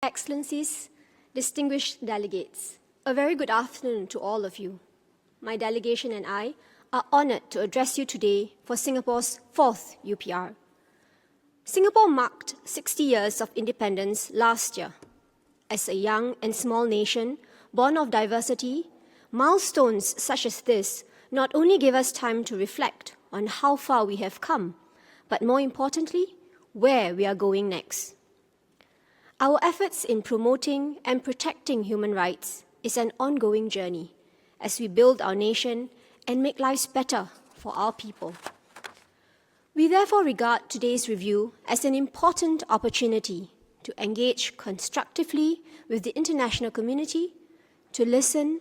Excellencies, distinguished delegates, a very good afternoon to all of you. My delegation and I are honoured to address you today for Singapore's 4th UPR. Singapore marked 60 years of independence last year. As a young and small nation, born of diversity, milestones such as this not only give us time to reflect on how far we have come, but more importantly, where we are going next. Our efforts in promoting and protecting human rights is an ongoing journey as we build our nation and make lives better for our people. We therefore regard today's review as an important opportunity to engage constructively with the international community, to listen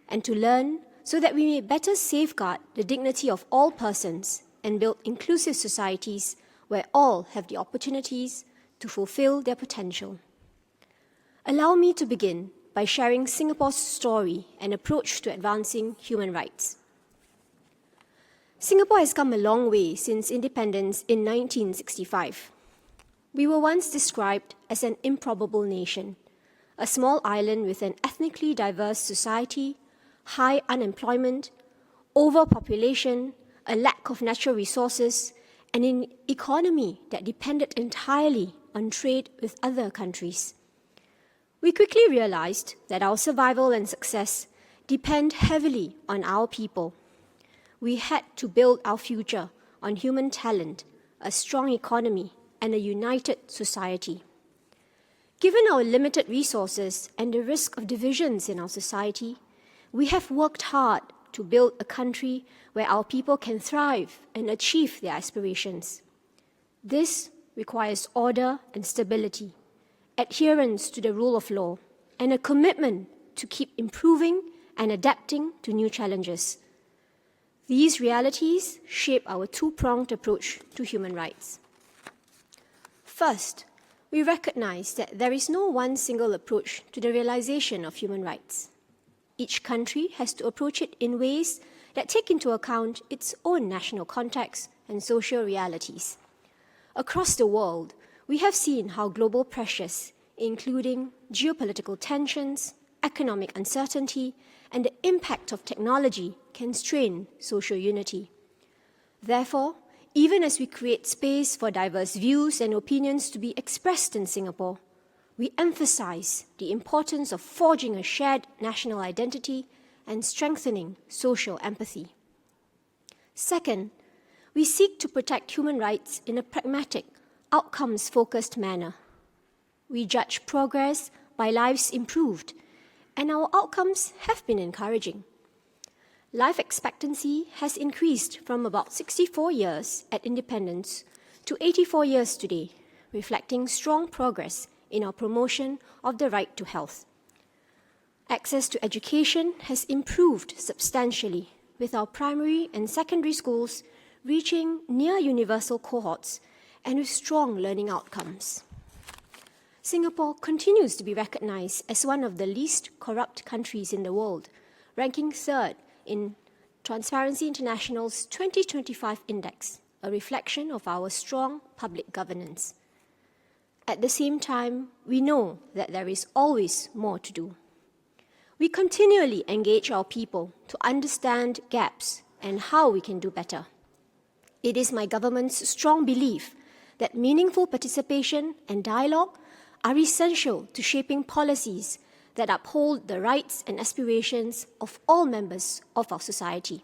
and to learn so that we may better safeguard the dignity of all persons and build inclusive societies where all have the opportunities to fulfill their potential. Allow me to begin by sharing Singapore's story and approach to advancing human rights. Singapore has come a long way since independence in 1965. We were once described as an improbable nation, a small island with an ethnically diverse society, high unemployment, overpopulation, a lack of natural resources, and an economy that depended entirely on trade with other countries. We quickly realized that our survival and success depend heavily on our people. We had to build our future on human talent, a strong economy, and a united society. Given our limited resources and the risk of divisions in our society, we have worked hard to build a country where our people can thrive and achieve their aspirations. This requires order and stability, adherence to the rule of law, and a commitment to keep improving and adapting to new challenges. These realities shape our two-pronged approach to human rights. First, we recognize that there is no one single approach to the realization of human rights. Each country has to approach it in ways that take into account its own national context and social realities. Across the world, we have seen how global pressures, including geopolitical tensions, economic uncertainty, and the impact of technology can strain social unity. Therefore, even as we create space for diverse views and opinions to be expressed in Singapore, we emphasize the importance of forging a shared national identity and strengthening social empathy. Second, we seek to protect human rights in a pragmatic, outcomes-focused manner. We judge progress by lives improved, and our outcomes have been encouraging. Life expectancy has increased from about 64 years at independence to 84 years today, reflecting strong progress in our promotion of the right to health. Access to education has improved substantially, with our primary and secondary schools reaching near universal cohorts and with strong learning outcomes. Singapore continues to be recognized as one of the least corrupt countries in the world, ranking 3rd in Transparency International's 2025 Index, a reflection of our strong public governance. At the same time, we know that there is always more to do. We continually engage our people to understand gaps and how we can do better. It is my government's strong belief that meaningful participation and dialogue are essential to shaping policies that uphold the rights and aspirations of all members of our society.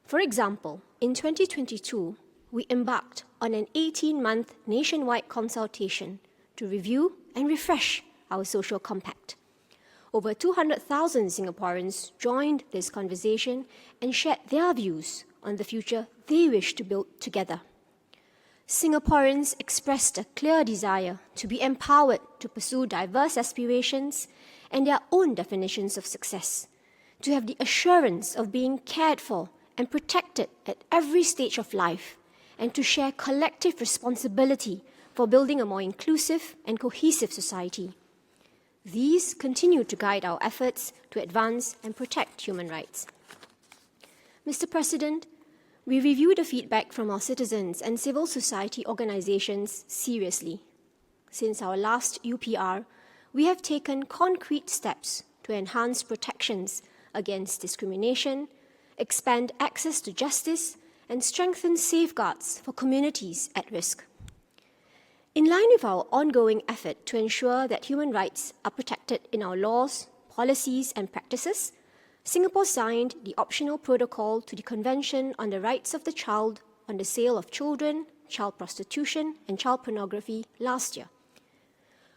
For example, in 2022, we embarked on an 18-month nationwide consultation to review and refresh our social compact. Over 200,000 Singaporeans joined this conversation and shared their views on the future they wish to build together. Singaporeans expressed a clear desire to be empowered to pursue diverse aspirations and their own definitions of success, to have the assurance of being cared for and protected at every stage of life, and to share collective responsibility for building a more inclusive and cohesive society. These continue to guide our efforts to advance and protect human rights. Mr. President, we review the feedback from our citizens and civil society organizations seriously. since our last UPR, we have taken concrete steps to enhance protections against discrimination, expand access to justice, and strengthen safeguards for communities at risk. In line with our ongoing effort to ensure that human rights are protected in our laws, policies, and practices, Singapore signed the optional protocol to the Convention on the Rights of the Child on the Sale of Children, Child Prostitution, and Child Pornography last year.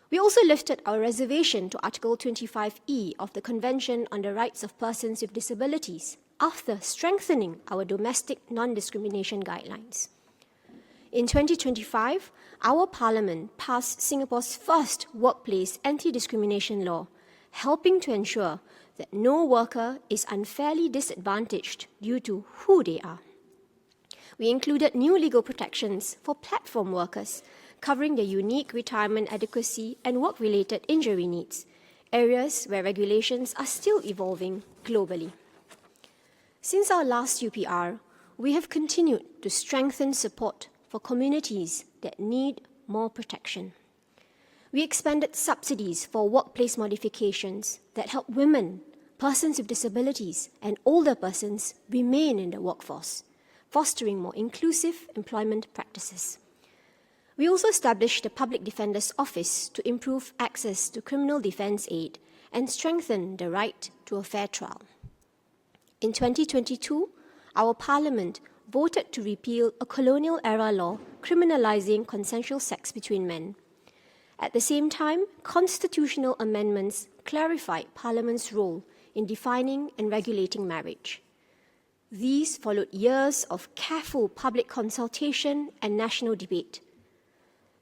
We also lifted our reservation to Article 25E of the Convention on the Rights of Persons with Disabilities after strengthening our domestic non-discrimination guidelines. In 2025, our Parliament passed Singapore's first workplace anti-discrimination law, helping to ensure that no worker is unfairly disadvantaged due to who they are. We included new legal protections for platform workers, covering their unique retirement adequacy and work-related injury needs, areas where regulations are still evolving globally. Since our last UPR, we have continued to strengthen support for communities that need more protection. We expanded subsidies for workplace modifications that help women, persons with disabilities, and older persons remain in the workforce, fostering more inclusive employment practices. We also established the Public Defender's Office to improve access to criminal defence aid and strengthen the right to a fair trial. In 2022, our Parliament voted to repeal a colonial-era law criminalising consensual sex between men. At the same time, constitutional amendments clarified Parliament's role in defining and regulating marriage. These followed years of careful public consultation and national debate.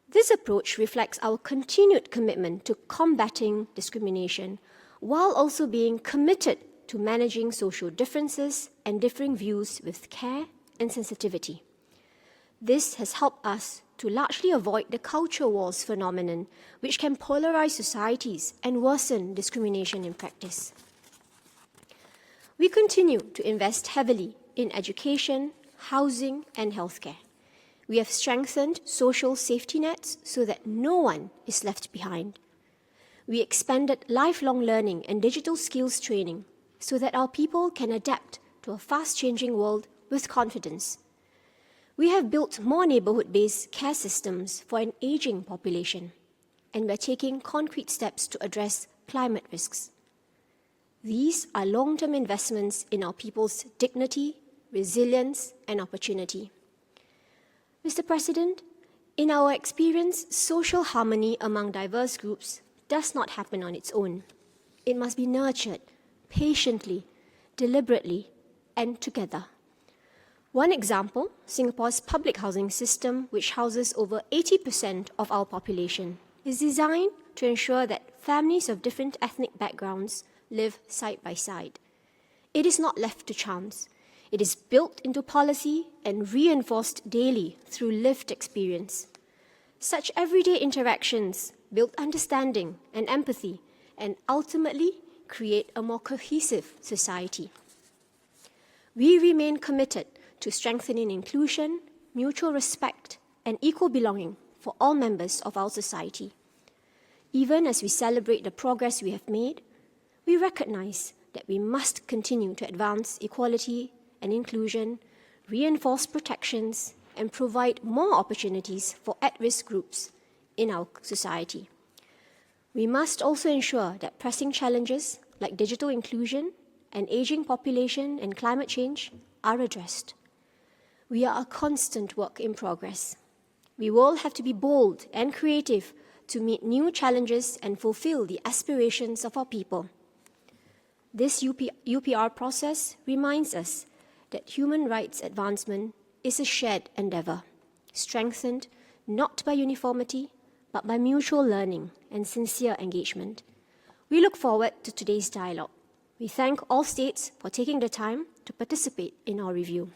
This approach reflects our continued commitment to combating discrimination, while also being committed to managing social differences and differing views with care and sensitivity. This has helped us to largely avoid the culture wars phenomenon, which can polarize societies and worsen discrimination in practice. We continue to invest heavily in education, housing, and healthcare. We have strengthened social safety nets so that no one is left behind. We expanded lifelong learning and digital skills training so that our people can adapt to a fast-changing world with confidence. We have built more neighbourhood-based care systems for an ageing population, and we're taking concrete steps to address climate risks. These are long-term investments in our people's dignity, resilience, and opportunity. Mr. President, in our experience, social harmony among diverse groups does not happen on its own. It must be nurtured patiently, deliberately, and together. One example, Singapore's public housing system, which houses over 80% of our population, is designed to ensure that families of different ethnic backgrounds live side by side. It is not left to chance. It is built into policy and reinforced daily through lived experience. Such everyday interactions build understanding and empathy and ultimately create a more cohesive society. We remain committed to strengthening inclusion, mutual respect, and equal belonging for all members of our society. Even as we celebrate the progress we have made, we recognize that we must continue to advance equality and inclusion, reinforce protections, and provide more opportunities for at-risk groups in our society. We must also ensure that pressing challenges like digital inclusion, an aging population, and climate change are addressed. We are a constant work in progress. We will have to be bold and creative to meet new challenges and fulfill the aspirations of our people. This UPR process reminds us that human rights advancement is a shared endeavour, strengthened not by uniformity, but by mutual learning and sincere engagement. We look forward to today's dialogue. We thank all states for taking the time to participate in our review.